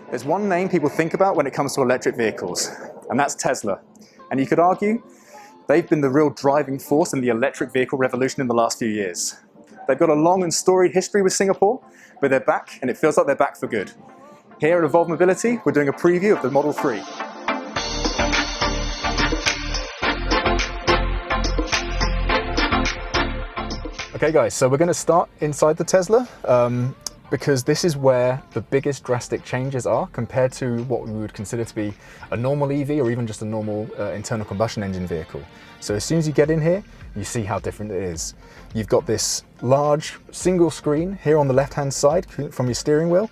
There's one name people think about when it comes to electric vehicles, and that's Tesla. And you could argue they've been the real driving force in the electric vehicle revolution in the last few years. They've got a long and storied history with Singapore, but they're back, and it feels like they're back for good. Here at Evolve Mobility, we're doing a preview of the Model 3. Okay guys, so we're going to start inside the Tesla because this is where the biggest drastic changes are compared to what we would consider to be a normal EV or even just a normal internal combustion engine vehicle. So as soon as you get in here, you see how different it is. You've got this large single screen here on the left-hand side from your steering wheel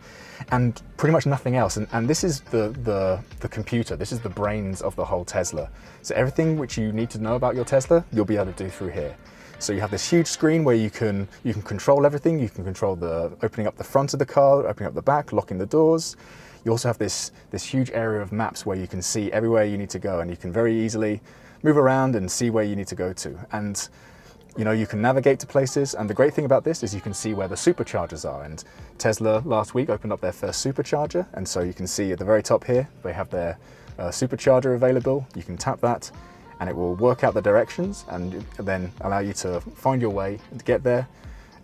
and pretty much nothing else. And this is the computer, this is the brains of the whole Tesla. So everything which you need to know about your Tesla, you'll be able to do through here. So you have this huge screen where you can control everything. You can control the opening up the front of the car, opening up the back, locking the doors. You also have this huge area of maps where you can see everywhere you need to go, and you can very easily move around and see where you need to go to. And you can navigate to places. And the great thing about this is you can see where the superchargers are. And Tesla last week opened up their first supercharger, and so you can see at the very top here they have their supercharger available. You can tap that, and it will work out the directions and then allow you to find your way to get there,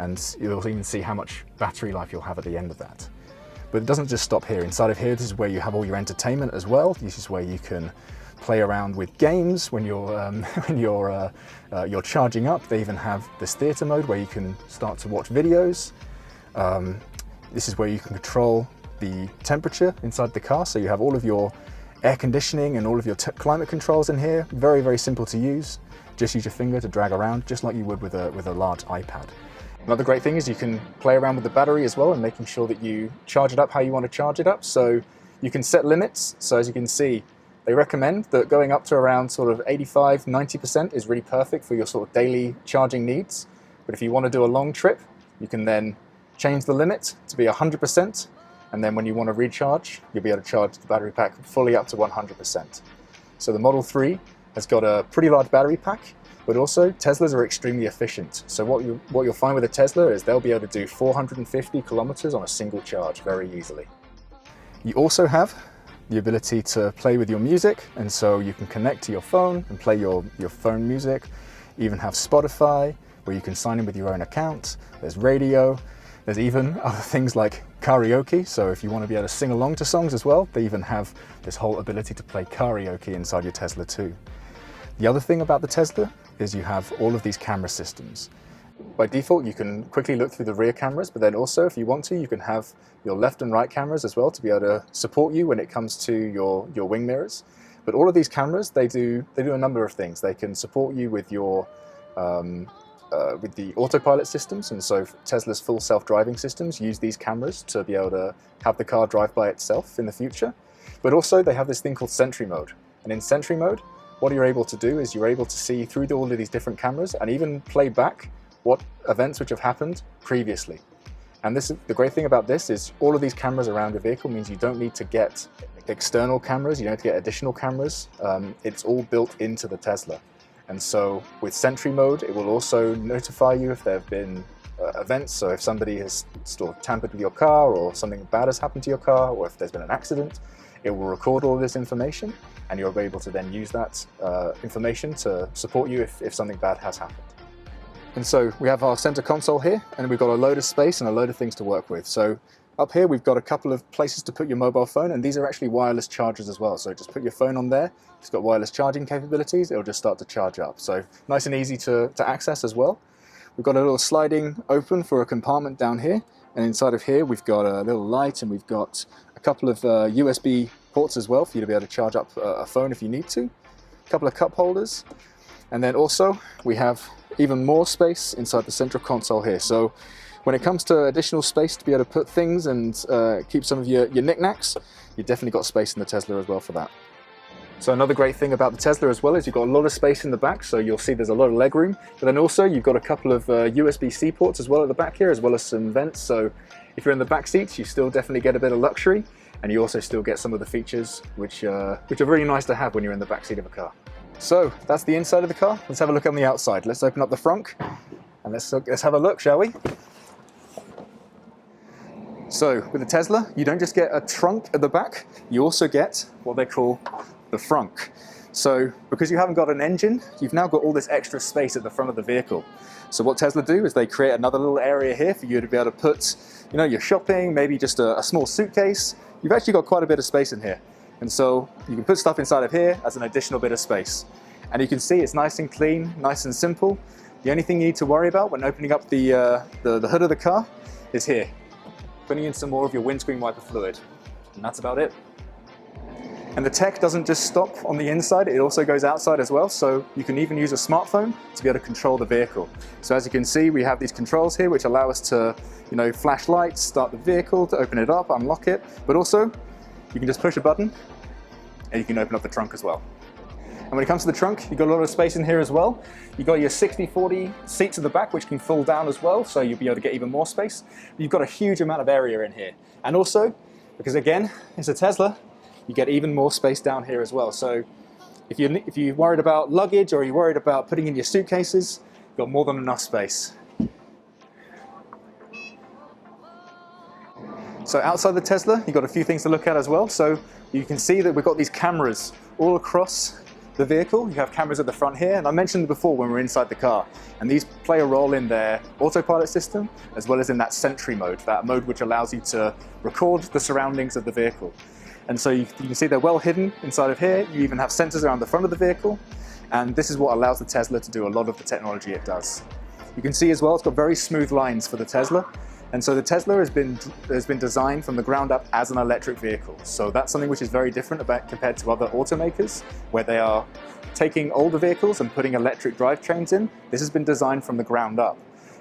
and you'll even see how much battery life you'll have at the end of that. But it doesn't just stop here. Inside of here, this is where you have all your entertainment as well. This is where you can play around with games when you're charging up. They even have this theater mode where you can start to watch videos. This is where you can control the temperature inside the car, so you have all of your air conditioning and all of your climate controls in here. Very, very simple to use. Just use your finger to drag around, just like you would with a large iPad. Another great thing is you can play around with the battery as well and making sure that you charge it up how you want to charge it up. So you can set limits. So as you can see, they recommend that going up to around sort of 85, 90% is really perfect for your sort of daily charging needs. But if you want to do a long trip, you can then change the limit to be 100%. And then when you want to recharge, you'll be able to charge the battery pack fully up to 100%. So the Model 3 has got a pretty large battery pack, but also Teslas are extremely efficient. So what you'll find with a Tesla is they'll be able to do 450 kilometers on a single charge very easily. You also have the ability to play with your music, and so you can connect to your phone and play your phone music. You even have Spotify, where you can sign in with your own account. There's radio. There's even other things like karaoke, so if you want to be able to sing along to songs as well, they even have this whole ability to play karaoke inside your Tesla too. The other thing about the Tesla is you have all of these camera systems. By default, you can quickly look through the rear cameras, but then also if you want to, you can have your left and right cameras as well to be able to support you when it comes to your wing mirrors. But all of these cameras, they do a number of things. They can support you with your with the autopilot systems, and so Tesla's full self-driving systems use these cameras to be able to have the car drive by itself in the future. But also they have this thing called Sentry Mode, and in Sentry Mode what you're able to do is you're able to see through all of these different cameras and even play back what events which have happened previously. And the great thing about this is all of these cameras around your vehicle means you don't need to get external cameras, you don't have to get additional cameras. It's all built into the Tesla. And so with Sentry Mode, it will also notify you if there have been events. So if somebody has sort of tampered with your car, or something bad has happened to your car, or if there's been an accident, it will record all this information, and you'll be able to then use that information to support you if something bad has happened. And so we have our center console here, and we've got a load of space and a load of things to work with. So up here, we've got a couple of places to put your mobile phone, and these are actually wireless chargers as well. So just put your phone on there. It's got wireless charging capabilities. It'll just start to charge up. So nice and easy to access as well. We've got a little sliding open for a compartment down here. And inside of here, we've got a little light, and we've got a couple of USB ports as well for you to be able to charge up a phone if you need to. A couple of cup holders. And then also we have even more space inside the central console here. So when it comes to additional space to be able to put things and keep some of your knickknacks, you've definitely got space in the Tesla as well for that. So another great thing about the Tesla as well is you've got a lot of space in the back, so you'll see there's a lot of leg room. But then also you've got a couple of USB-C ports as well at the back here, as well as some vents. So if you're in the back seats, you still definitely get a bit of luxury, and you also still get some of the features which are really nice to have when you're in the back seat of a car. So that's the inside of the car. Let's have a look on the outside. Let's open up the front and let's have a look, shall we? So with the Tesla, you don't just get a trunk at the back, you also get what they call the frunk. So because you haven't got an engine, you've now got all this extra space at the front of the vehicle. So what Tesla do is they create another little area here for you to be able to put, your shopping, maybe just a small suitcase. You've actually got quite a bit of space in here. And so you can put stuff inside of here as an additional bit of space. And you can see it's nice and clean, nice and simple. The only thing you need to worry about when opening up the hood of the car is here, putting in some more of your windscreen wiper fluid. And that's about it. And the tech doesn't just stop on the inside, it also goes outside as well. So you can even use a smartphone to be able to control the vehicle. So as you can see, we have these controls here which allow us to, flash lights, start the vehicle, to open it up, unlock it. But also, you can just push a button and you can open up the trunk as well. And when it comes to the trunk, you've got a lot of space in here as well. You've got your 60/40 seats at the back, which can fold down as well, so you'll be able to get even more space. You've got a huge amount of area in here. And also, because again, it's a Tesla, you get even more space down here as well. So if you're worried about luggage or you're worried about putting in your suitcases, you've got more than enough space. So outside the Tesla, you've got a few things to look at as well. So you can see that we've got these cameras all across the vehicle. You have cameras at the front here, and I mentioned before when we're inside the car, and these play a role in their autopilot system as well as in that Sentry mode, that mode which allows you to record the surroundings of the vehicle. And so you can see they're well hidden inside of here. You even have sensors around the front of the vehicle, and this is what allows the Tesla to do a lot of the technology it does. You can see as well it's got very smooth lines for the Tesla, and so the Tesla has been designed from the ground up as an electric vehicle. So that's something which is very different compared to other automakers, where they are taking older vehicles and putting electric drivetrains in. This has been designed from the ground up.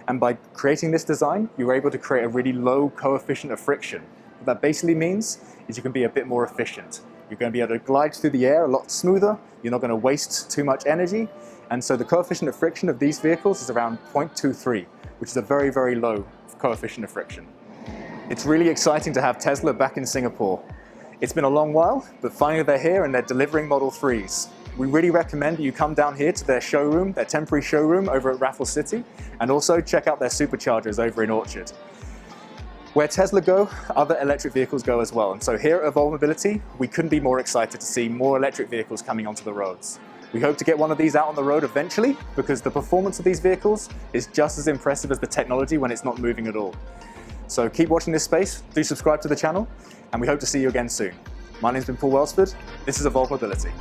And by creating this design, you're able to create a really low coefficient of friction. What that basically means is you can be a bit more efficient. You're going to be able to glide through the air a lot smoother. You're not going to waste too much energy. And so the coefficient of friction of these vehicles is around 0.23, which is a very, very low coefficient of friction. It's really exciting to have Tesla back in Singapore. It's been a long while, but finally they're here and they're delivering Model 3s. We really recommend that you come down here to their showroom, their temporary showroom over at Raffles City, and also check out their superchargers over in Orchard. Where Tesla go, other electric vehicles go as well. And so here at Evolve Mobility, we couldn't be more excited to see more electric vehicles coming onto the roads. We hope to get one of these out on the road eventually, because the performance of these vehicles is just as impressive as the technology when it's not moving at all. So keep watching this space, do subscribe to the channel, and we hope to see you again soon. My name's been Paul Welsford, this is Evolve Mobility.